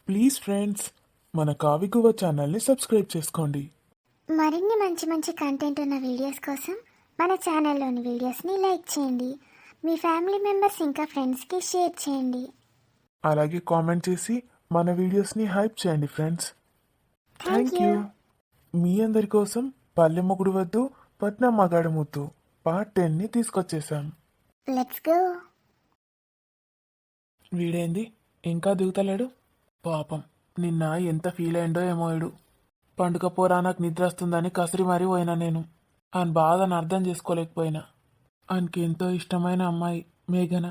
Please friends, మన కావిగువ ఛానల్ని subscribe చేసుకోండి. మరిన్ని మంచి మంచి కంటెంట్ ఉన్న వీడియోస్ కోసం మన ఛానల్లోని వీడియోస్ని లైక్ చేయండి. మీ ఫ్యామిలీ మెంబర్స్ ఇంకా ఫ్రెండ్స్కి షేర్ చేయండి. అలాగే కామెంట్ చేసి మన వీడియోస్ని హైప్ చేయండి ఫ్రెండ్స్. Thank you. మీ అందరి కోసం పల్లె మొగుడు వద్దు పట్నం మగాడు ముద్దు పార్ట్ 10ని తీసుకొచ్చేసాం. Let's go. వీడేంది ఇంకా దిగుతలేడు? పాపం నిన్న ఎంత ఫీల్ అయిండో ఏమో ఇడు. పండుగ పోరా నాకు నిద్ర వస్తుందని కసిరి మరీ పోయినా నేను. ఆయన బాధను అర్థం చేసుకోలేకపోయినా. ఆయనకి ఎంతో ఇష్టమైన అమ్మాయి మేఘన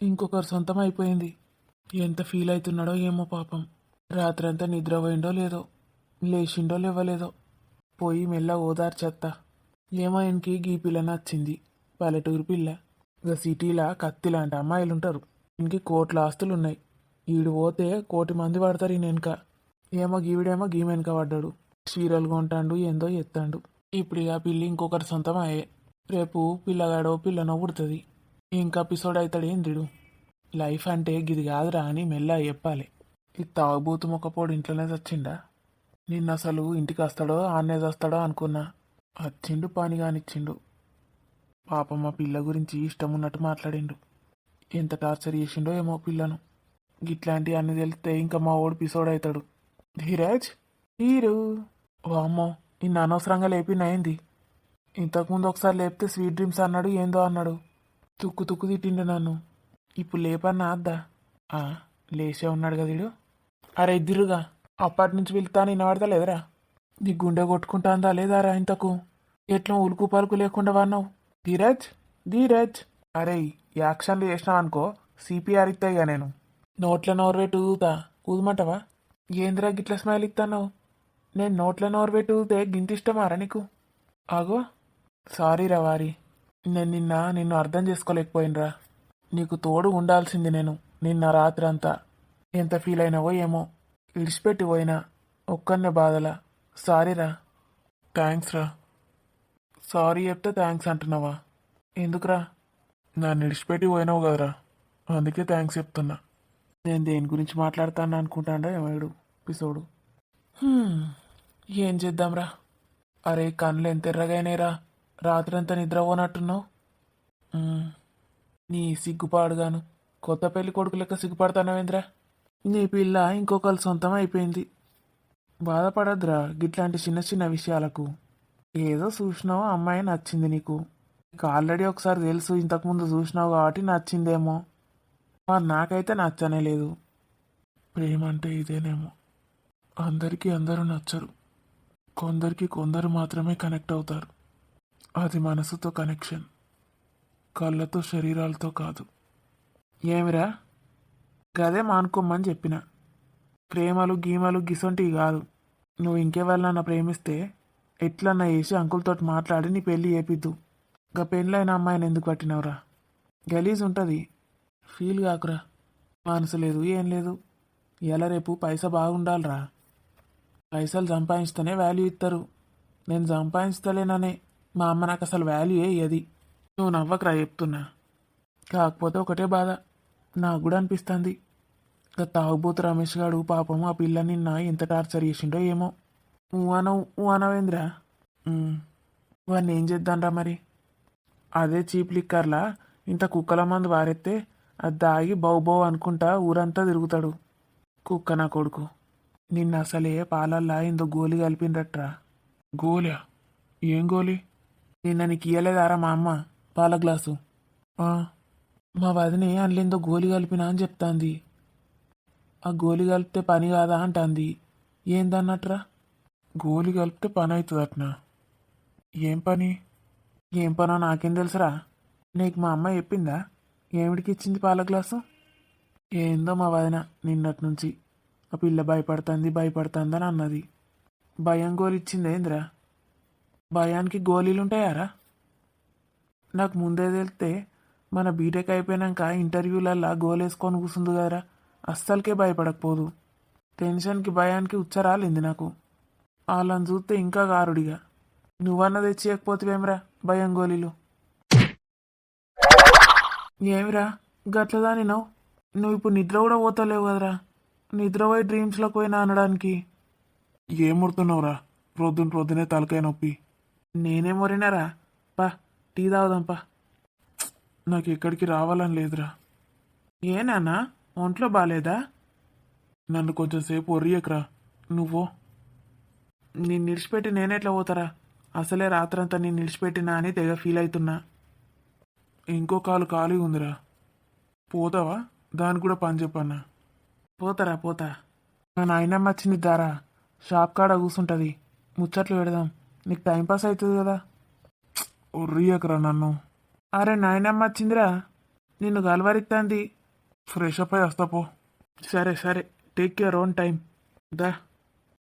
ఇంకొకరు సొంతం అయిపోయింది. ఎంత ఫీల్ అవుతున్నాడో ఏమో పాపం. రాత్రంతా నిద్ర పోయిండో లేదో, లేచిండో లేవలేదో. పోయి మెల్ల ఓదార్చేత్తా. ఏమో ఆయనకి గీ పిల్ల నచ్చింది, పల్లెటూరు పిల్ల. ఇక సిటీలా కత్తి లాంటి అమ్మాయిలుంటారు. ఇంకి కోట్ల ఆస్తులున్నాయి. ఈడు పోతే 1,000,000 మంది పడతారు ఈయన వెనక. ఏమో గీవిడేమో గీ వెనక పడ్డాడు. చీరలు కొంటాడు, ఏందో ఎత్తాడు. ఇప్పుడు ఇక పిల్లి ఇంకొకటి సొంతం అయ్యే. రేపు పిల్లగాడో పిల్లనో పుడుతుంది. ఇంకా ఎపిసోడ్ అవుతాడు ఏందిడు. లైఫ్ అంటే గిది కాదురా అని మెల్ల చెప్పాలి. ఈ తాగుబోతు మొక్కపోడు ఇంట్లోనే చచ్చిండా? నిన్న అసలు ఇంటికి వస్తాడో ఆన్నే వస్తాడో అనుకున్నా. వచ్చిండు, పని కానిచ్చిండు. పాపం మా పిల్ల గురించి ఇష్టం ఉన్నట్టు మాట్లాడిండు. ఎంత టార్చర్ చేసిండో ఏమో పిల్లను. గిట్లాంటివి అన్ని తెలిస్తే ఇంకా మా ఓడి పిసోడ్ అవుతాడు. ధీరాజ్ హీరో. వామ్మో, ఇన్ని అనవసరంగా లేపినయింది. ఇంతకుముందు ఒకసారి లేపితే స్వీట్ డ్రీమ్స్ అన్నాడు, ఏందో అన్నాడు. తుక్కు తుక్కు తిట్టిండు నన్ను. ఇప్పుడు లేపన్నా అద్దా? లేచే ఉన్నాడు కదా వీడు. అరే ఇద్దరుగా అప్పటి నుంచి వెళ్తాను వినబడతలేదురా? నీ గుండె కొట్టుకుంటాందా లేదారా ఇంతకు? ఎట్లా ఉలుకు పలుకు లేకుండా వాన్నావు? ధీరజ్ ధీరజ్. అరే యాక్షన్లు చేసినావు అనుకో సిపిఆర్ ఇస్తాయిగా నేను. నోట్ల నోరు పెట్టి ఊదుతా, ఊదమంటావా? ఏందిరా గిట్ల స్మైల్ ఇస్తాను? నేను నోట్ల నోరు పెట్టి ఊదితే గింత ఇష్టమారా నీకు? ఆగో సారీరా వారి, నేను నిన్ను అర్థం చేసుకోలేకపోయినరా. నీకు తోడు ఉండాల్సింది నేను నిన్న రాత్రి అంతా. ఎంత ఫీల్ అయినావో ఏమో. ఇడిచిపెట్టి పోయినా ఒక్కనే బాధలా. సారీరా. థ్యాంక్స్ రా. సారీ చెప్తే థ్యాంక్స్ అంటున్నావా? ఎందుకురా? నన్ను ఇడిచిపెట్టి పోయినావు కదరా, అందుకే థ్యాంక్స్ చెప్తున్నా. నేను దేని గురించి మాట్లాడతాను అనుకుంటాడా ఏమాడు పిసోడు. ఏం చేద్దాంరా. అరే కళ్ళు ఎంత ఎర్రగైనాయిరా, రాత్రంతా నిద్రపోనట్టున్నావు. నీ సిగ్గుపాడుగాను కొత్త పెళ్లి కొడుకు లెక్క సిగ్గుపడతానవేంద్రా? నీ పిల్ల ఇంకొకరు సొంతం అయిపోయింది. బాధపడద్దురా గిట్లాంటి చిన్న చిన్న విషయాలకు. ఏదో చూసినావు, అమ్మాయి నచ్చింది నీకు. నీకు ఆల్రెడీ ఒకసారి తెలుసు, ఇంతకుముందు చూసినావు కాబట్టి నచ్చిందేమో. మరి నాకైతే నచ్చనే లేదు. ప్రేమ అంటే ఇదేనేమో. అందరికీ అందరూ నచ్చరు, కొందరికి కొందరు మాత్రమే కనెక్ట్ అవుతారు. అది మనసుతో కనెక్షన్, కళ్ళతో శరీరాలతో కాదు. ఏమిరా గదే మానుకోమని చెప్పిన. ప్రేమలు గీమలు గిసొంటివి కాదు. నువ్వు ఇంకెవరినన్నా ప్రేమిస్తే ఎట్లన్నా వేసి అంకుల్తో మాట్లాడి నీ పెళ్ళి చేపిద్దు. ఇంకా పెళ్ళైన అమ్మాయిని ఎందుకు పట్టినవురా? గలీజ్ ఉంటుంది. ఫీల్ కాకురా. మనసు లేదు ఏం లేదు. ఇలా రేపు పైసా బాగుండాలిరా. పైసలు సంపాదిస్తేనే వాల్యూ ఇస్తారు. నేను సంపాదిస్తలేననే మా అమ్మ నాకు అసలు వాల్యూ ఇయ్యది. నువ్వు నవ్వకరా చెప్తున్నా. కాకపోతే ఒకటే బాధ నాకు కూడా అనిపిస్తుంది. ఇక తాగుబోతు రమేష్ గాడు పాపం ఆ పిల్ల నిన్న ఎంత టార్చర్ చేసిండో ఏమో. అనవేంద్రా? వాడిని ఏం చేద్దాంరా మరి? అదే చీప్ లిక్కర్లా ఇంత కుక్కల మందు వారెత్తే అది దాగి బౌ బౌ అనుకుంటా ఊరంతా తిరుగుతాడు. కుక్క నా కొడుకు. నిన్న అసలే పాలల్లా ఇందో గోలి కలిపిండ్రట్రా. గోలా? ఏం గోలి? నిన్న నీకు ఇయ్యలేదారా మా అమ్మ పాల గ్లాసు? మా వదినే అందులో గోలి కలిపినా అని చెప్తాంది. ఆ గోలి కలిపితే పని కాదా అంటాంది. ఏందన్నట్రా? గోలి కలిపితే పని అవుతుందట్నా? ఏం పని? ఏం పనో నాకేం తెలుసురా? నీకు మా అమ్మ చెప్పిందా ఏమిడికి ఇచ్చింది పాల గ్లాసు? ఏందో మా వదిన నిన్నటి నుంచి ఆ పిల్ల భయపడుతుందని అన్నది. భయం గోలి ఇచ్చింది ఏందిరా? భయానికి గోళీలుంటాయారా? నాకు ముందే తెలిస్తే మన బీటెక్ అయిపోయాక ఇంటర్వ్యూలల్లా గోలేసుకొని కూర్చుంది కదరా, అస్సలకే భయపడకపోదు. టెన్షన్కి భయానికి ఉచ్చరాలింది నాకు. వాళ్ళని చూస్తే ఇంకా గారుడిగా. నువ్వన్న తెచ్చియకపోతేవేమిరా భయం గోళీలు? ఏమిరా గట్లదాని నువ్వు ఇప్పుడు నిద్ర కూడా పోతలేవు కదరా? నిద్రపోయి డ్రీమ్స్లోకి పోయినా అనడానికి. ఏం ముడుతున్నావురా? ప్రొద్దునే తలకాయ నొప్పి. నేనేం మొరినారా? పా టీ తాగుదాంపా. నాకు ఎక్కడికి రావాలని లేదురా. ఏ నాన్నా, ఒంట్లో బాగాలేదా? నన్ను కొంచెం సేపు ఒర్రియకరా నువ్వు. నేను నిడిచిపెట్టి నేనెట్లా పోతారా? అసలే రాత్రంతా నేను నిడిచిపెట్టినా అని తెగ ఫీల్ అవుతున్నా. ఇంకో కాలు ఖాళీ ఉందిరా, పోతావా? దానికి కూడా పని చెప్పన్నా. పోతా. నా నాయనమ్మ వచ్చింది దారా, షాప్ కాడ కూర్చుంటుంది, ముచ్చట్లు పెడదాం, నీకు టైంపాస్ అవుతుంది కదా. ఒర్రియకరా నన్ను. అరే నాయనమ్మ వచ్చిందిరా, నిన్ను గలవరిస్తాంది. ఫ్రెష్ అప్ అయి వస్తా పో. సరే టేక్ కేర్ ఓన్ టైం. దా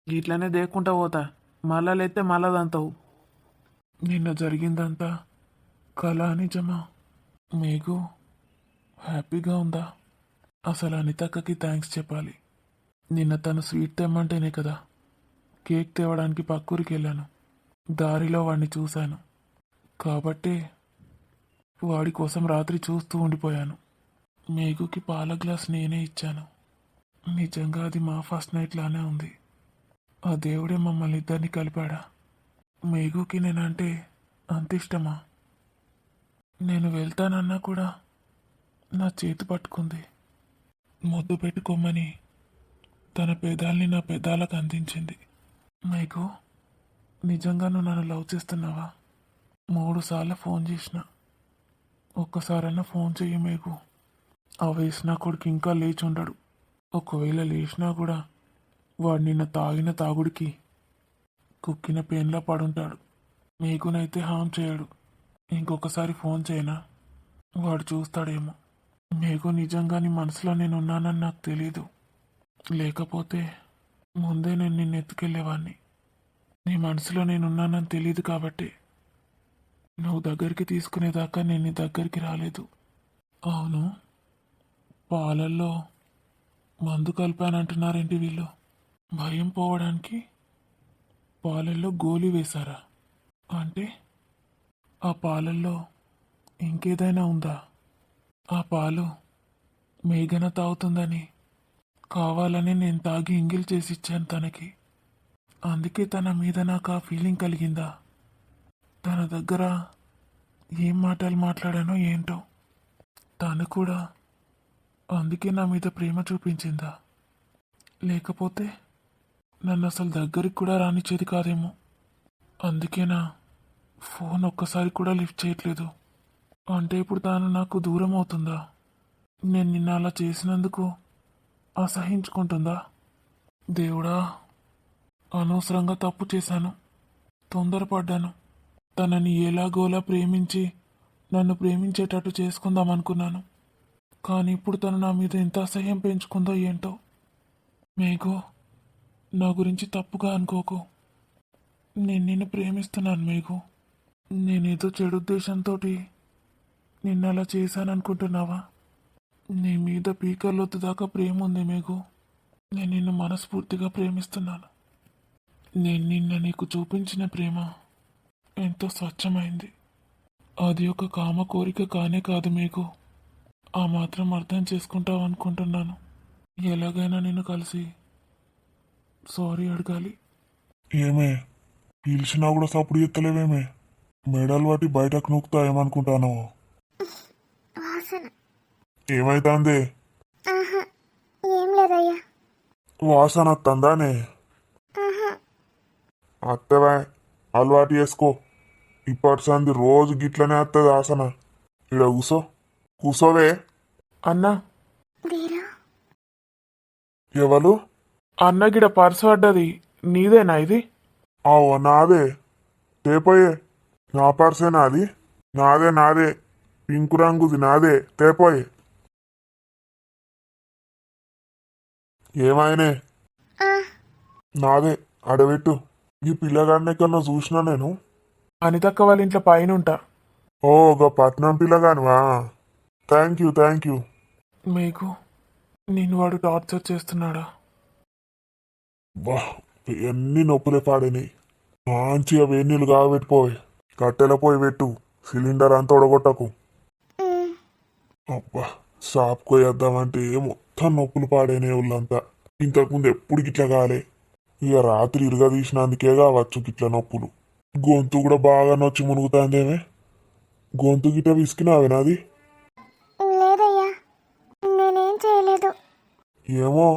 ఇట్లనే దేక్కుంటా పోతా, మళ్ళా లేతే మళ్ళా దంతావు. నిన్న జరిగిందంతా కళ నిజమా? మీకు హ్యాపీగా ఉందా? అసలు అనితక్కకి థ్యాంక్స్ చెప్పాలి. నిన్న తను స్వీట్ తెమ్మంటేనే కదా కేక్ తేవడానికి పక్కూరికి వెళ్ళాను. దారిలో వాడిని చూశాను కాబట్టే వాడి కోసం రాత్రి చూస్తూ ఉండిపోయాను. మేఘుకి పాల గ్లాస్ నేనే ఇచ్చాను. నిజంగా అది మా ఫస్ట్ నైట్ లానే ఉంది. ఆ దేవుడే మమ్మల్ని ఇద్దరిని కలిపాడా? మేఘుకి నేనంటే అంత ఇష్టమా? నేను వెళ్తానన్నా కూడా నా చేతి పట్టుకుంది, ముద్దు పెట్టుకోమని తన పెదాల్ని నా పెదాలకు అందించింది. మేఘు, నిజంగా నువ్వు నన్ను లవ్ చేస్తున్నావా? 3 సార్లు ఫోన్ చేసిన, ఒక్కసారైనా ఫోన్ చెయ్యి మేఘు. ఆ వేసిన కొడుకు ఇంకా లేచి ఉండడు. ఒకవేళ లేచినా కూడా వాడు నిన్న తాగిన తాగుడికి కుక్కిన పెయిన్లా పడుంటాడు. మేఘునైతే హామ్ చేయడు. ఇంకొకసారి ఫోన్ చేయనా? వాడు చూస్తాడేమో. మేఘు, నిజంగా నీ మనసులో నేను ఉన్నానని నాకు తెలీదు. లేకపోతే ముందే నేను నిన్ను ఎత్తుకెళ్ళేవాడిని. నీ మనసులో నేనున్నానని తెలీదు కాబట్టి నువ్వు దగ్గరికి తీసుకునేదాకా నేను నీ దగ్గరికి రాలేదు. అవును, పాలల్లో మందు కలిపానంటున్నారేంటి వీళ్ళు? భయం పోవడానికి పాలల్లో గోలీ వేశారా? అంటే ఆ పాలల్లో ఇంకేదైనా ఉందా? ఆ పాలు మేఘన తాగుతుందని కావాలని నేను తాగి ఎంగిల్ చేసి ఇచ్చాను తనకి. అందుకే తన మీద నాకు ఆ ఫీలింగ్ కలిగిందా? తన దగ్గర ఏం మాటలు మాట్లాడానో ఏంటో, తను కూడా అందుకే నా మీద ప్రేమ చూపించిందా? లేకపోతే నన్ను అసలు దగ్గరికి కూడా రానిచ్చేది కాదేమో. అందుకేనా ఫోన్ ఒక్కసారి కూడా లిఫ్ట్ చేయట్లేదు? అంటే ఇప్పుడు తాను నాకు దూరం అవుతుందా? నేను నిన్న అలా చేసినందుకు అసహించుకుంటుందా? దేవుడా, అనవసరంగా తప్పు చేశాను, తొందరపడ్డాను. తనని ఎలాగోలా ప్రేమించి నన్ను ప్రేమించేటట్టు చేసుకుందాం అనుకున్నాను. కానీ ఇప్పుడు తను నా మీద ఎంత అసహ్యం పెంచుకుందో ఏంటో. మేఘో, నా గురించి తప్పుగా అనుకోకు. నేను నిన్ను ప్రేమిస్తున్నాను మేఘు. నేనేదో చెడు ఉద్దేశంతో నిన్ను అలా చేశాననుకుంటున్నావా? నీ మీద పీకర్లొద్దు దాకా ప్రేమ ఉంది మేఘు. నేను నిన్ను మనస్ఫూర్తిగా ప్రేమిస్తున్నాను. నేను నిన్న నీకు చూపించిన ప్రేమ ఎంతో స్వచ్ఛమైంది. అది ఒక కామ కోరిక కానే కాదు మేఘు. ఆ మాత్రం అర్థం చేసుకుంటావు అనుకుంటున్నాను. ఎలాగైనా నిన్ను కలిసి సారీ అడగాలి. ఏమే పిలిచినా కూడా సప్పుడు ఎత్తలేవేమే? మెడలు బట్టి బయటకు నూకుతా ఏమనుకుంటాను? వాసన. ఏమైతాంది? ఆహా, ఏం లేదయ్యా. వాసన వస్తుందానే? ఆహా. అత్తవా, అలవాటు చేసుకో. ఇప్పటి సంది రోజు గిట్లనే వస్తుంది వాసన. ఇడ కూసోవే. అన్నా, వీరు ఎవరు? అన్నగిడ పర్సు పడ్డది, నీదేనా ఇది? ఆవో నాదే. తేపోయే. నా పర్సే నాది. నాదే పింకు రంగుది నాదే. తేపోయే. ఏమైనే? ఆ, నాదే. అడబెట్టు. ఈ పిల్లగాడిని ఎక్కడో చూసినా నేను. అనితక్క వాళ్ళ ఇంట్లో పైన ఉంటా. ఓ ఒక పట్నం పిల్లగానివా? Thank you. మీకు నేను వాడు టార్చర్ చేస్తున్నాడా? బా, ఎన్ని నొప్పులే పాడినాయి. మంచిగా వేడి నీళ్ళు కాబెట్టిపోయి కట్టెల పోయి పెట్టు. సిలిండర్ అంతా ఒడగొట్టకు. ఉమ్, అబ్బా, షాప్కి పోయేద్దామంటే మొత్తం నొప్పులు పాడైనాయి ఒళ్ళంతా. ఇంతకుముందు ఎప్పుడు గిట్లా కాలే. ఇక రాత్రి ఇరుగా తీసినందుకే కావచ్చు గిట్ల నొప్పులు. గొంతు కూడా బాగా నొచ్చి మునుగుతాందేమే. గొంతు గిట్ట విసికినావే నాది. లేదయ్యా, నేనేం చేయలేదు. ఏమో,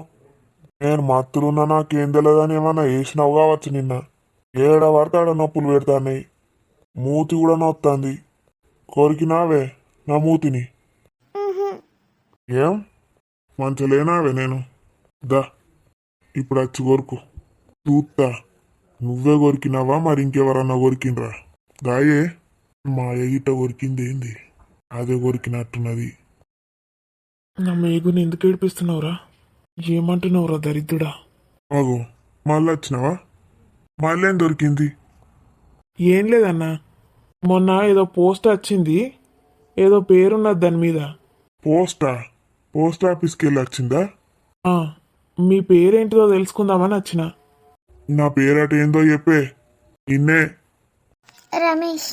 నేను మత్తులున్నా నాకేం తెలియదని ఏమన్నా వేసినావు కావచ్చు నిన్న. ఏడ పడితే ఆడ నొప్పులు పెడతాన్నాయి. మూతి కూడా నొత్తాంది. కొరికినావే నా మూతిని. ఉహుం. ఏం మంచలేనావే నేను? దా ఇప్పుడు వచ్చి కొరుకు చూస్తా. నువ్వే కొరికినావా మరి ఇంకెవరన్నా కొరికినరా? దాయే మా ఎగిట కొరికింది ఏంది? అదే కొరికినట్టున్నది. నా మేగుని ఎందుకు ఏడిపిస్తున్నావురా? ఏమంటున్నావురా దరిద్రుడా? అగో మళ్ళీ వచ్చినావా? మళ్ళేం దొరికింది? ఏం లేదన్నా, మొన్న ఏదో పోస్ట్ వచ్చింది, ఏదో పేరున్నది దాని మీద. పోస్ట్ ఆఫీస్కి వెళ్ళి వచ్చిందా? ఆ, మీ పేరేంటిదో తెలుసుకుందామని వచ్చిన. నా పేరట ఏందో చెప్పే. నిన్నే. రమేష్.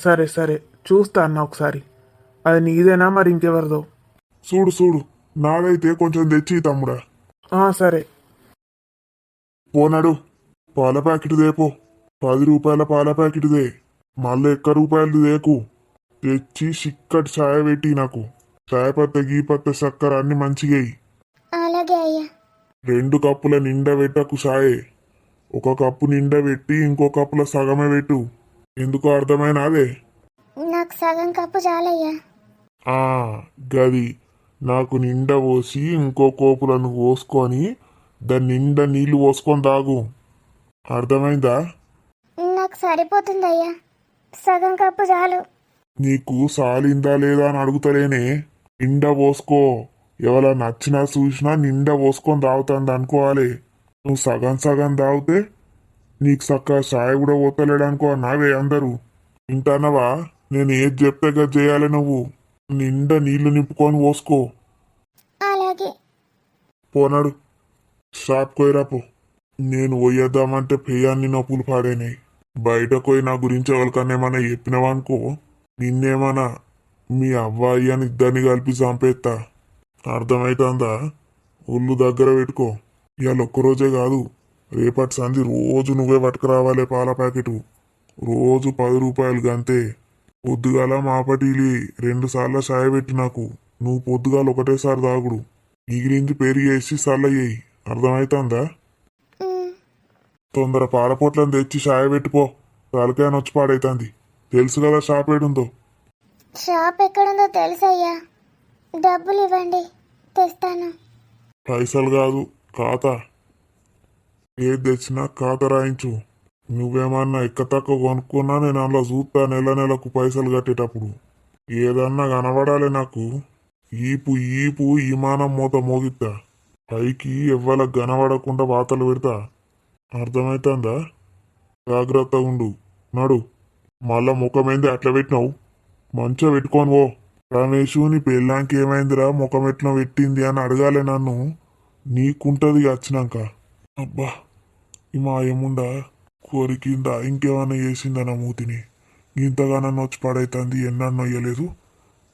సరే సరే, చూస్తా అన్న ఒకసారి. అది నీదేనా మరి ఇంకెవరిదో? చూడు చూడు, నాదైతే కొంచెం తెచ్చి తమ్ముడా. సరే. పోనాడు, పాల ప్యాకెట్ దేపో. 10 రూపాయల పాల ప్యాకెట్ దే. మళ్ళీ రూపాయలు దేకు. తెచ్చి చిక్కటి చాయ పెట్టి నాకు. చాయ పత్త గీ పత్త చక్కెర అన్ని మంచిగేయి. అలాగే అయ్యా. 2 కప్పుల నిండా పెట్టకు చాయే. 1 కప్పు నిండా పెట్టి ఇంకో కప్పుల సగమే పెట్టు. ఎందుకో అర్థమైనా అదే? నాకు సగం కప్పు చాలయ్యా. ఆ గది. నాకు నిండా పోసి ఇంకో కోపులను పోసుకొని దాని నిండా నీళ్లు పోసుకొని తాగు. అర్థమైందా? నాకు సరిపోతుందయ్యా, సగం కప్పు చాలు. నీకు సాలిందా లేదా అని అడుగుతలేనే. నిండా పోసుకో. ఎవరా నచ్చినా చూసినా నిండా పోసుకొని తాగుతాంది అనుకోవాలి. నువ్వు సగం సగం తాగితే నీకు చక్కగా చాయ్ కూడా పోతలేడనుకో నావే అందరూ. వింటానవా? నేను ఏది చెప్తే గది చేయాలి నువ్వు. నిండా నీళ్లు నింపుకొని పోసుకో. అలాగే. పోనాడు, షాప్ కోయిరాపో. నేను పోయేద్దామంటే పెయ్యాన్ని నొప్పులు పాడైనాయి. బయటకు పోయి నా గురించి ఎవరికన్నా ఏమన్నా చెప్పినావనుకో, నిన్నేమన్నా మీ అవ్వాయి అని ఇద్దరిని కలిపి చంపేస్తా. అర్థమైతుందా? ఒళ్ళు దగ్గర పెట్టుకో. ఇవాళ ఒక్కరోజే కాదు, రేపటి సంధి రోజు నువ్వే పట్టుకురావాలి పాల ప్యాకెట్. రోజు 10 రూపాయలు గంతే. పొద్దుగాల మాపటిలి 2 సార్లు చాయ్ పెట్టి నాకు. నువ్వు పొద్దుగాల ఒకటేసారి తాగుడు. మిగిలింది పెరిగేసి చల్లయ్యేయి. అర్థమైతుందా? ఉమ్. తొందర పాలపొట్లను తెచ్చి చాయ్ పెట్టుకో. తలకాయ నొచ్చి పాడైతుంది. తెలుసు కదా షాప్ ఏడుందో. షాప్ ఎక్కడుందో తెలుసయ్యా. డబ్బులు ఇవ్వండి, తెస్తాను. పైసలు కాదు, ఖాతా. ఏది తెచ్చినా ఖాతా రాయించు. నువ్వేమన్నా ఎక్క తక్కువ కొనుక్కున్నా నేను అందులో చూస్తా. నెల నెలకు పైసలు కట్టేటప్పుడు ఏదన్నా కనబడాలి నాకు. ఈపు ఈపు ఈమానం మూత మోగిత్తా. పైకి ఎవ్వలకు కనబడకుండా వాతలు పెడతా. అర్థమైతుందా? జాగ్రత్తగా ఉండు. నడు. మళ్ళా ముఖమైంది అట్లా పెట్టినావు. మంచిగా పెట్టుకొని పో. రమేషు నీ పెళ్ళాంకి ఏమైందిరా ముఖం ఎట్లా పెట్టింది అని అడగాలి నన్ను. నీకుంటది వచ్చినాక. అబ్బా, ఈ మా ఏముండా కోరికిందా ఇంకేమన్నా చేసిందా నా మూతిని? ఇంతగానో నొచ్చి పడైతుంది. ఎన్నడూ నొయ్యలేదు.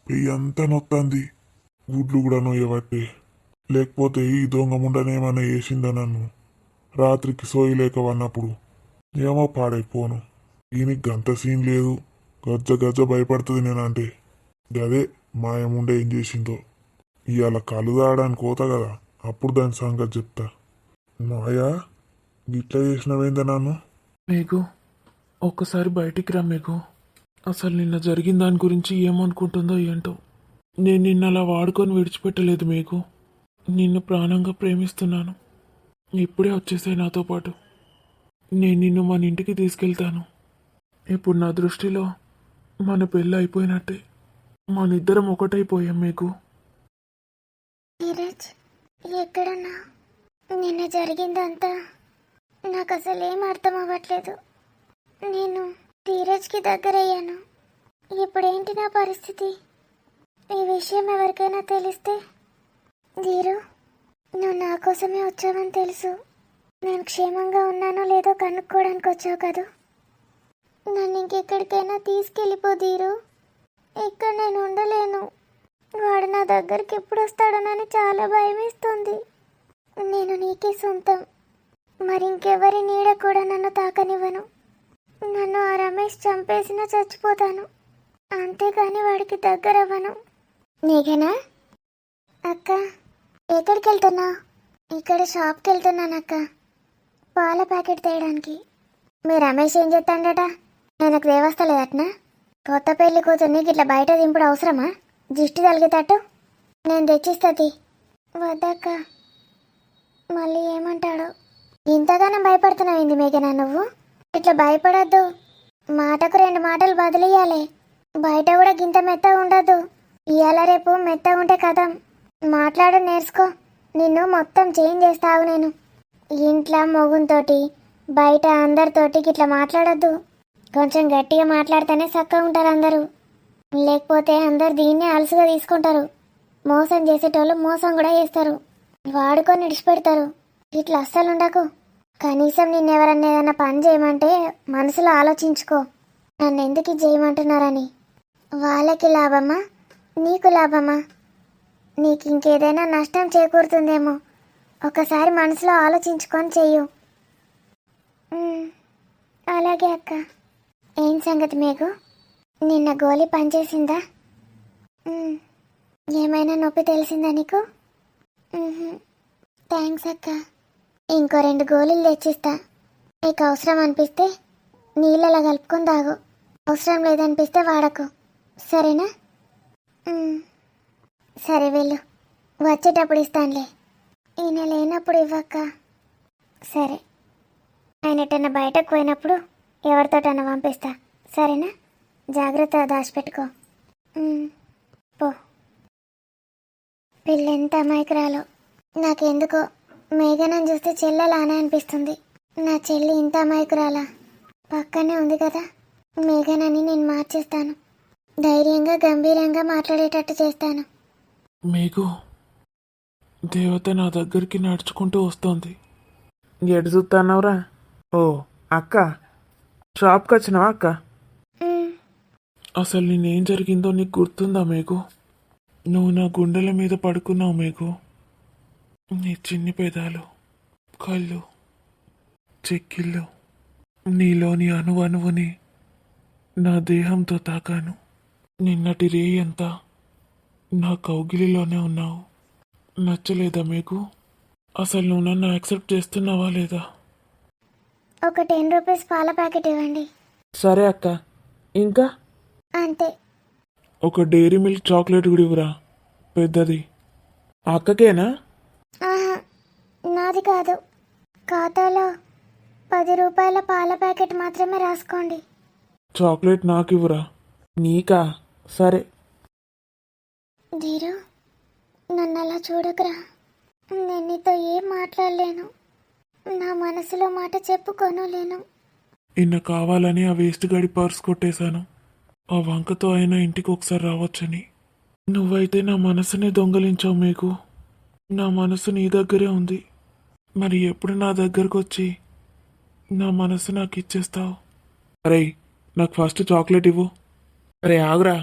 పెయ్యి అంతా నొత్తంది. గుడ్లు కూడా నొయ్యబట్టే. లేకపోతే ఈ దొంగ ముండనేమన్నా చేసిందా నన్ను రాత్రికి సోయలేక వన్నప్పుడు? ఏమో పాడైపోను. దీనికి గంత సీన్ లేదు. గజ్జ గజ్జ భయపడుతుంది నేనంటే. గదే మాయముండే ఏం చేసిందో. ఇవాళ కళ్ళు తాగడానికి పోతా కదా, అప్పుడు దాని సంగతి చెప్తా. మాయా, గిట్లా చేసినవేందా నన్ను? మేఘు, ఒక్కసారి బయటికి రా మేఘు. అసలు నిన్న జరిగిన దాని గురించి ఏమనుకుంటుందో ఏంటో. నేను నిన్న అలా వాడుకొని విడిచిపెట్టలేదు మేఘు. నిన్ను ప్రాణంగా ప్రేమిస్తున్నాను. ఇప్పుడే వచ్చేసాయి నాతో పాటు. నేను నిన్ను మన ఇంటికి తీసుకెళ్తాను. ఇప్పుడు నా దృష్టిలో మన పెళ్ళి అయిపోయినట్టే. మనిద్దరం ఒకటైపోయాం మేఘు. ధీరజ్, ఎక్కడన్నా? నిన్న జరిగిందంతా నాకు అసలు ఏం అర్థం అవ్వట్లేదు. నేను ధీరజ్కి దగ్గరయ్యాను. ఇప్పుడేంటి నా పరిస్థితి? ఈ విషయం ఎవరికైనా తెలిస్తే? ధీరు, నువ్వు నా కోసమే వచ్చావని తెలుసు. నేను క్షేమంగా ఉన్నానో లేదో కనుక్కోవడానికి వచ్చావు కదా. నన్ను ఇంకెక్కడికైనా తీసుకెళ్ళిపో ధీరు. ఇక్కడ నేను ఉండలేను. వాడు నా దగ్గరికి ఎప్పుడు వస్తాడోనని చాలా భయం వేస్తుంది. నేను నీకే సొంతం. మరి ఇంకెవరి నీడ కూడా నన్ను తాకనివ్వను. నన్ను ఆ రమేష్ చంపేసినా చచ్చిపోతాను, అంతేకాని వాడికి దగ్గరవ్వను. నీకేనా అక్క? ఎక్కడికి వెళ్తున్నావు? ఇక్కడ షాప్కి వెళ్తున్నాను అక్క, పాల ప్యాకెట్ తేయడానికి. మీ రమేష్ ఏం చెప్తాడట? ఆయనకు దేవస్తలేదట్నా? కొత్త పెళ్లి కూతుర్ని ఇట్లా బయట దింపుడు అవసరమా? దిష్టి తలిగేటట్టు నేను తెచ్చిస్తుంది. వద్దక్క, మళ్ళీ ఏమంటాడో. ఇంతగానం భయపడుతున్నావు మేఘనా నువ్వు? ఇట్లా భయపడద్దు. మాటకు 2 మాటలు బదిలియాలి. బయట కూడా గింత మెత్తగా ఉండద్దు. ఇవాళ రేపు మెత్తగా ఉంటే కథం. మాట్లాడు నేర్చుకో. నిన్ను మొత్తం చేంజ్ చేస్తావు నేను. ఇంట్లో మొగుంతోటి బయట అందరితోటి ఇట్లా మాట్లాడద్దు. కొంచెం గట్టిగా మాట్లాడితేనే చక్కగా ఉంటారు అందరూ. లేకపోతే అందరు దీన్నే అలసుగా తీసుకుంటారు. మోసం చేసేటోళ్ళు మోసం కూడా చేస్తారు, వాడుకొని విడిచిపెడతారు. ఇట్లా అస్సలు ఉండకు. కనీసం నిన్నెవరన్నా ఏదన్నా పని చేయమంటే మనసులో ఆలోచించుకో, నన్ను ఎందుకు ఇది చేయమంటున్నారని. వాళ్ళకి లాభమా నీకు లాభమా? నీకు ఇంకేదైనా నష్టం చేకూరుతుందేమో, ఒకసారి మనసులో ఆలోచించుకొని చెయ్యు. అలాగే అక్క. ఏం సంగతి మేఘు, నిన్న గోళీ పనిచేసిందా? ఏమైనా నొప్పి తెలిసిందా నీకు? థ్యాంక్స్ అక్క. ఇంకో 2 గోళీలు తెచ్చిస్తా. నీకు అవసరం అనిపిస్తే నీళ్ళలా కలుపుకొని తాగు, అవసరం లేదనిపిస్తే వాడకు, సరేనా? సరే వెళ్ళు, వచ్చేటప్పుడు ఇస్తానులే. ఈయన లేనప్పుడు ఇవ్వక్క. సరే, ఆయన ఎటన్నా బయటకు పోయినప్పుడు ఎవరితోటన్నా పంపిస్తా, సరేనా? జాగ్రత్తగా దాచిపెట్టుకో. పో. పిల్లెంత అమాయకురాలో. నాకెందుకో మేఘనని చూస్తే చెల్లెలానే అనిపిస్తుంది. నా చెల్లి ఇంత అమాయకురాలా? పక్కనే ఉంది కదా. మేఘనని నేను మార్చేస్తాను. ధైర్యంగా గంభీరంగా మాట్లాడేటట్టు చేస్తాను. మీకు దేవత నా దగ్గరికి నడుచుకుంటూ వస్తోంది. ఎటు చూస్తున్నావురా? ఓ అక్క, షాప్కి వచ్చినావా అక్క? అసలు నేనేం జరిగిందో నీకు గుర్తుందా మేఘు? నువ్వు నా గుండెల మీద పడుకున్నావు మేఘు. నీ చిన్ని పెదాలు, కళ్ళు, చెక్కిళ్ళు, నీలోని అణువణువుని నా దేహంతో తాకాను. నిన్నటి రేయంతా నా కౌగిలిలోనే ఉన్నావు. నచ్చలేదా మీకు? అసలు నువ్వు నన్ను యాక్సెప్ట్ చేస్తున్నావా లేదా? ఒక 10 రూపీస్ పాల ప్యాకెట్ ఇవ్వండి. సరే అక్క. ఇంకా అంతే. ఒక డైరీ మిల్క్ చాక్లెట్ కూడా ఇవ్వరా, పెద్దది. అక్కకేనా? ఆహా, నాది కాదు. ఖాతాలో 10 రూపాయల పాల ప్యాకెట్ మాత్రమే రాసుకోండి. చాక్లెట్ నాకు ఇవ్వరా. నీకా? సరే. ధీరు, నన్ను అలా చూడకురా. నేను నీతో ఏం మాట్లాడలేను. నా మనసులో మాట చెప్పుకోనులేను. నిన్న కావాలని ఆ వేస్ట్ గడి పర్స్ కొట్టేశాను. ఆ వంకతో అయినా ఇంటికి ఒకసారి రావచ్చని. నువ్వైతే నా మనసునే దొంగలించావు మీకు. నా మనసు నీ దగ్గరే ఉంది. మరి ఎప్పుడు నా దగ్గరకు వచ్చి నా మనసు నాకు ఇచ్చేస్తావు? అరే, నాకు ఫస్ట్ చాక్లెట్ ఇవ్వు. అరే ఆగురా,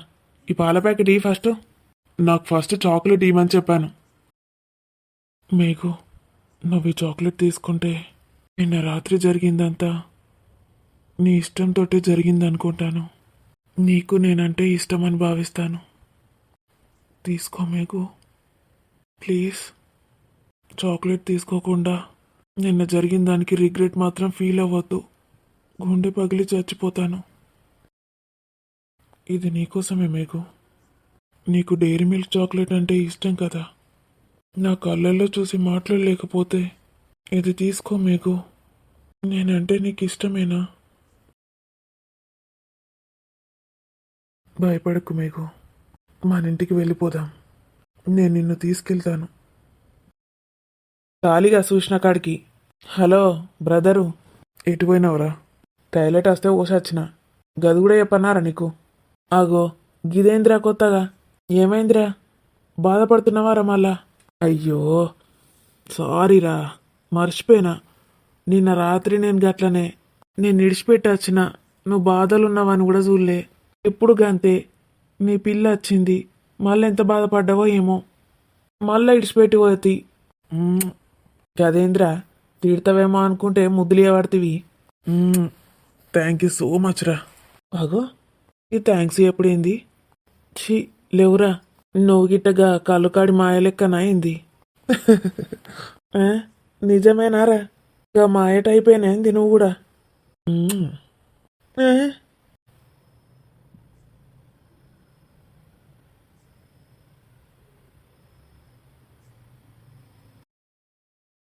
ఈ పాల ప్యాకెట్ ఇవి ఫస్ట్. నాకు ఫస్ట్ చాక్లెట్ ఇవ్వమని చెప్పాను. మీకు నువ్వు ఈ చాక్లెట్ తీసుకుంటే నిన్న రాత్రి జరిగిందంతా నీ ఇష్టంతో జరిగిందనుకుంటాను. నీకు నేనంటే ఇష్టమని భావిస్తాను. తీసుకో మేఘు, ప్లీజ్. చాక్లెట్ తీసుకోకుండా నిన్న జరిగిన దానికి రిగ్రెట్ మాత్రం ఫీల్ అవ్వద్దు. గుండె పగిలి చచ్చిపోతాను. ఇది నీకోసమే మేఘు. నీకు డైరీ మిల్క్ చాక్లెట్ అంటే ఇష్టం కదా. నా కళ్ళల్లో చూసి మాట్లాడలేకపోతే ఇది తీసుకో మేఘు. నేనంటే నీకు ఇష్టమేనా? భయపడకు మేఘు, మన ఇంటికి వెళ్ళిపోదాం. నేను నిన్ను తీసుకెళ్తాను. ఖాళీగా చూసిన కాడికి. హలో బ్రదరు, ఎటు పోయినావురా? టాయిలెట్ వస్తే ఓసొచ్చిన. గది కూడా చెప్పన్నారా నీకు? ఆగో, గిదేంద్రా కొత్తగా? ఏమైందిరా? బాధపడుతున్నావారా మళ్ళా? అయ్యో సారీరా, మర్చిపోయినా. నిన్న రాత్రి నేను గట్లనే నేను ఇడిచిపెట్టి వచ్చిన. నువ్వు బాధలున్నావని కూడా చూడలే. ఎప్పుడు గంతే. నీ పిల్ల వచ్చింది, మళ్ళీ ఎంత బాధపడ్డావో ఏమో. మళ్ళీ ఇడిచిపెట్టి పోతి. అదేంద్రా తిడతావేమో అనుకుంటే ముద్దులు పడుతుంది. థ్యాంక్ యూ సో మచ్ రా. అగో ఈ థ్యాంక్స్ ఎప్పుడైంది? ఛీ లేవురా, నువ్వు గిట్టగా కళ్ళుకాడి మాయ లెక్కన అయింది. ఆ, నిజమేనారా? ఇక మాయట అయిపోయినాయింది నువ్వు కూడా.